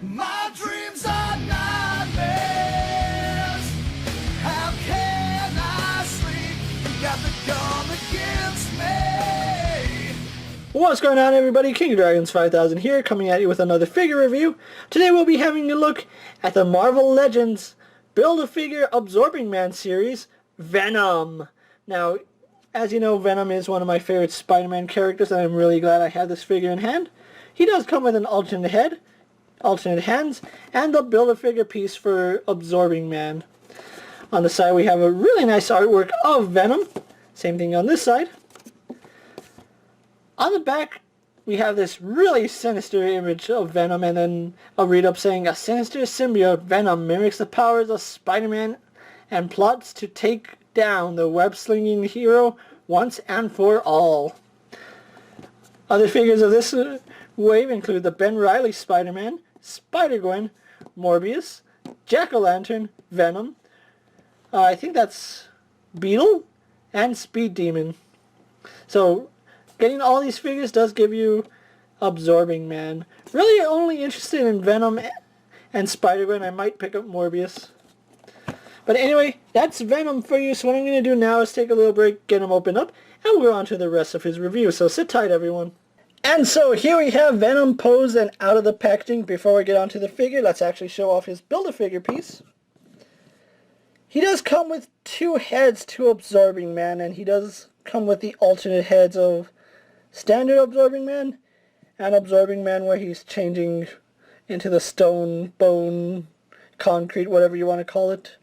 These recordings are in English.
My dreams are nightmares. How can I sleep? You got the gun against me. What's going on, everybody? KingofDragons 5000 here, coming at you with another figure review. Today we'll be having a look at the Marvel Legends Build-A-Figure Absorbing Man series, Venom. Now, as you know, Venom is one of my favorite Spider-Man characters, and I'm really glad I have this figure in hand. He does come with an alternate head, alternate hands, and the Build-A-Figure piece for Absorbing Man. On the side we have a really nice artwork of Venom. Same thing on this side. On the back we have this really sinister image of Venom, and then a read-up saying, a sinister symbiote, Venom, mimics the powers of Spider-Man and plots to take down the web-slinging hero once and for all. Other figures of this wave include the Ben Reilly Spider-Man, Spider-Gwen, Morbius, Jack-O-Lantern, Venom, I think that's Beetle, and Speed Demon. So getting all these figures does give you Absorbing Man. Really only interested in Venom and Spider-Gwen. I might pick up Morbius. But anyway, that's Venom for you. So what I'm going to do now is take a little break, get him opened up, and we'll go on to the rest of his review. So sit tight, everyone. And so here we have Venom posed and out of the packaging. Before we get onto the figure, let's actually show off his Build-A-Figure piece. He does come with two heads to Absorbing Man, and he does come with the alternate heads of Standard Absorbing Man and Absorbing Man, where he's changing into the stone, bone, concrete, whatever you want to call it.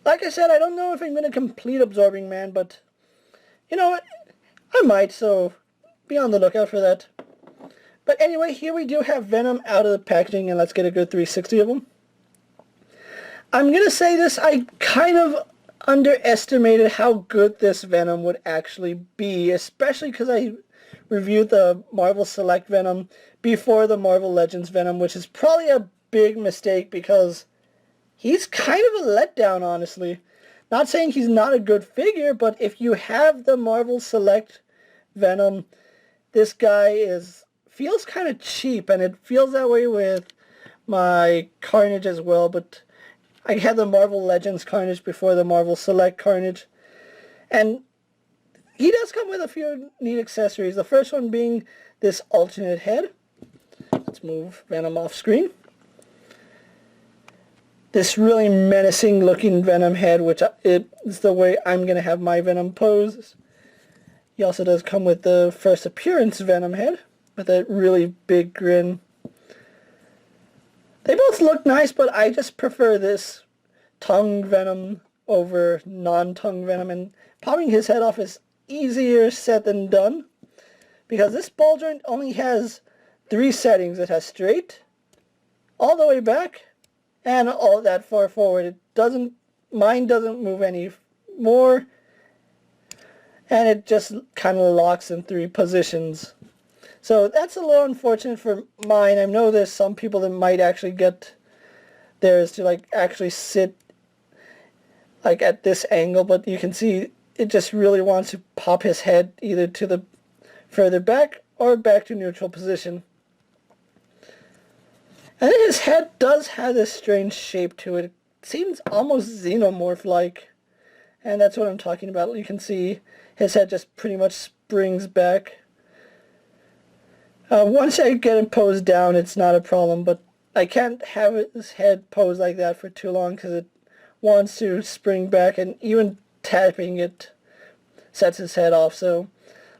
Like I said, I don't know if I'm going to complete Absorbing Man, but you know what? I might, so be on the lookout for that. But anyway, here we do have Venom out of the packaging, and let's get a good 360 of him. I'm going to say this, I kind of underestimated how good this Venom would actually be, especially because I reviewed the Marvel Select Venom before the Marvel Legends Venom, which is probably a big mistake because he's kind of a letdown, honestly. Not saying he's not a good figure, but if you have the Marvel Select Venom, this guy feels kind of cheap, and it feels that way with my Carnage as well, but I had the Marvel Legends Carnage before the Marvel Select Carnage, and he does come with a few neat accessories. The first one being this alternate head. Let's move Venom off screen. This really menacing looking Venom head, which is the way I'm going to have my Venom pose. He also does come with the first appearance Venom head, with a really big grin. They both look nice, but I just prefer this tongue Venom over non-tongue Venom, and popping his head off is easier said than done, because this ball joint only has 3 settings. It has straight, all the way back, and all that far forward. Mine doesn't move any more, and it just kind of locks in 3 positions. So that's a little unfortunate for mine. I know there's some people that might actually get theirs to like actually sit like at this angle, but you can see it just really wants to pop his head either to the further back or back to neutral position. And then his head does have this strange shape to it. It seems almost xenomorph-like. And that's what I'm talking about. You can see his head just pretty much springs back. Once I get it posed down, it's not a problem, but I can't have his head posed like that for too long because it wants to spring back, and even tapping it sets his head off. So,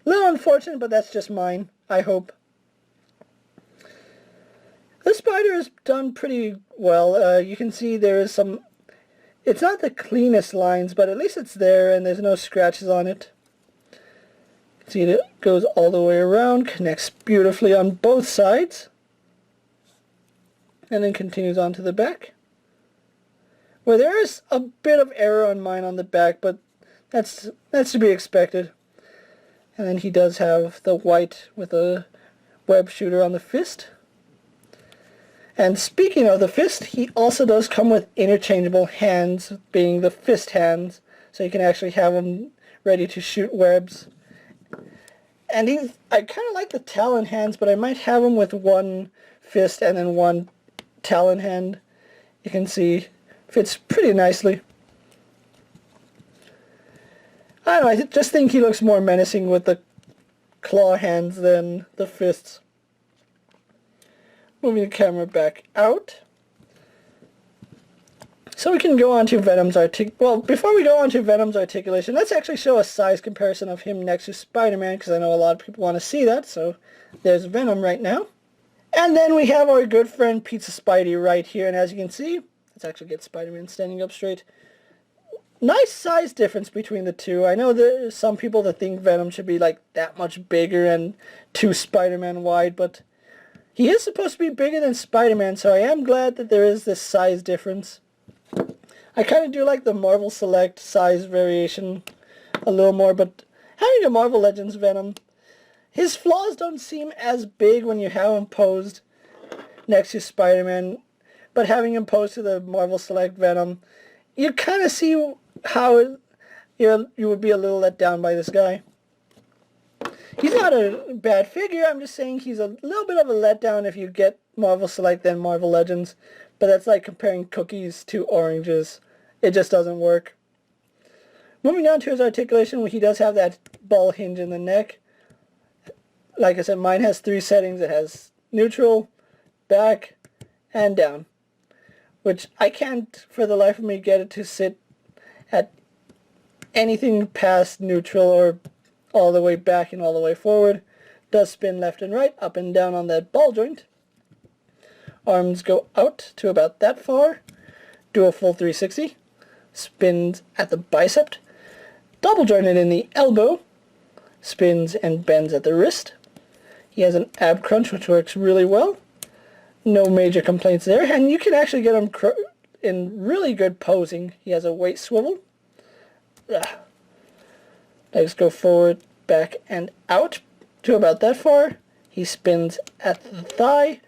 a little unfortunate, but that's just mine, I hope. The spider is done pretty well. You can see there is some... It's not the cleanest lines, but at least it's there, and there's no scratches on it. See, it goes all the way around, connects beautifully on both sides, and then continues on to the back, where there is a bit of error on mine on the back, but that's to be expected. And then he does have the white with a web shooter on the fist. And speaking of the fist, he also does come with interchangeable hands, being the fist hands, so you can actually have them ready to shoot webs. And I kind of like the talon hands, but I might have him with one fist and then one talon hand. You can see fits pretty nicely. I don't know, I just think he looks more menacing with the claw hands than the fists. Moving the camera back out. So we can go on to Venom's well, before we go on to Venom's articulation, let's actually show a size comparison of him next to Spider-Man, because I know a lot of people want to see that, so there's Venom right now. And then we have our good friend Pizza Spidey right here, and as you can see, let's actually get Spider-Man standing up straight. Nice size difference between the two. I know there's some people that think Venom should be like that much bigger and too Spider-Man wide, but he is supposed to be bigger than Spider-Man, so I am glad that there is this size difference. I kind of do like the Marvel Select size variation a little more, but having a Marvel Legends Venom, his flaws don't seem as big when you have him posed next to Spider-Man, but having him posed to the Marvel Select Venom, you kind of see how you would be a little let down by this guy. He's not a bad figure, I'm just saying he's a little bit of a letdown if you get Marvel Select than Marvel Legends, but that's like comparing cookies to oranges. It just doesn't work. Moving on to his articulation, he does have that ball hinge in the neck. Like I said, mine has 3 settings. It has neutral, back, and down, which I can't for the life of me get it to sit at anything past neutral or all the way back and all the way forward. Does spin left and right, up and down on that ball joint. Arms go out to about that far. Do a full 360. Spins at the bicep. Double jointed in the elbow. Spins and bends at the wrist. He has an ab crunch, which works really well. No major complaints there, and you can actually get him in really good posing. He has a weight swivel. Legs go forward, back, and out to about that far. He spins at the thigh,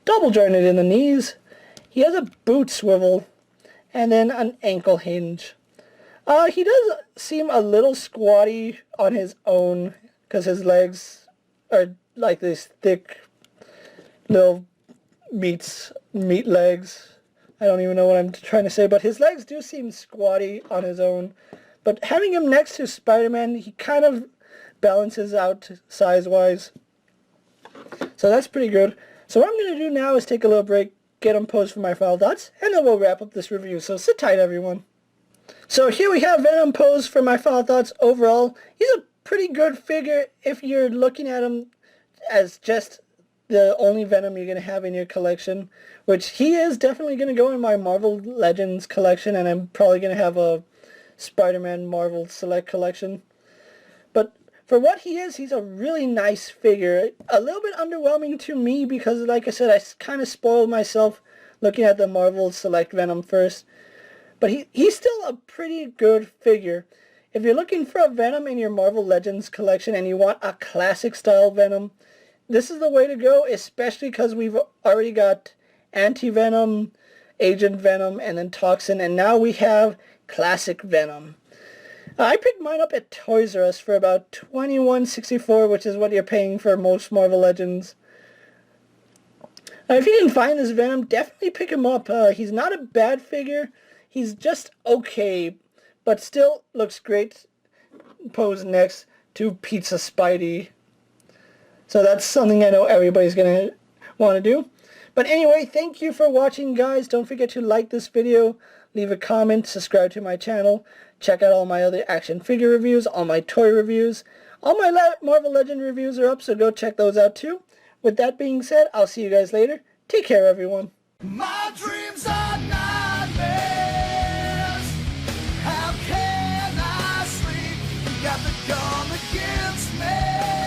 double jointed in the knees. He has a boot swivel, and then an ankle hinge. He does seem a little squatty on his own, because his legs are like these thick little meat legs. I don't even know what I'm trying to say, but his legs do seem squatty on his own. But having him next to Spider-Man, he kind of balances out size-wise. So that's pretty good. So what I'm going to do now is take a little break, get him posed for my final thoughts, and then we'll wrap up this review. So sit tight, everyone. So here we have Venom posed for my final thoughts. Overall, he's a pretty good figure if you're looking at him as just the only Venom you're going to have in your collection, which he is definitely going to go in my Marvel Legends collection, and I'm probably going to have a Spider-Man Marvel Select collection. But for what he is, he's a really nice figure. A little bit underwhelming to me because, like I said, I kind of spoiled myself looking at the Marvel Select Venom first. But he's still a pretty good figure. If you're looking for a Venom in your Marvel Legends collection and you want a classic style Venom, this is the way to go, especially because we've already got Anti-Venom, Agent Venom, and then Toxin, and now we have Classic Venom. I picked mine up at Toys R Us for about $21.64, which is what you're paying for most Marvel Legends. If you can find this Venom, definitely pick him up. He's not a bad figure. He's just okay, but still looks great posed next to Pizza Spidey. So that's something I know everybody's going to want to do. But anyway, thank you for watching, guys. Don't forget to like this video, leave a comment, subscribe to my channel, check out all my other action figure reviews, all my toy reviews. All my Marvel Legend reviews are up, so go check those out too. With that being said, I'll see you guys later. Take care, everyone. My dreams are nightmares. How can I sleep? You got the gun against me.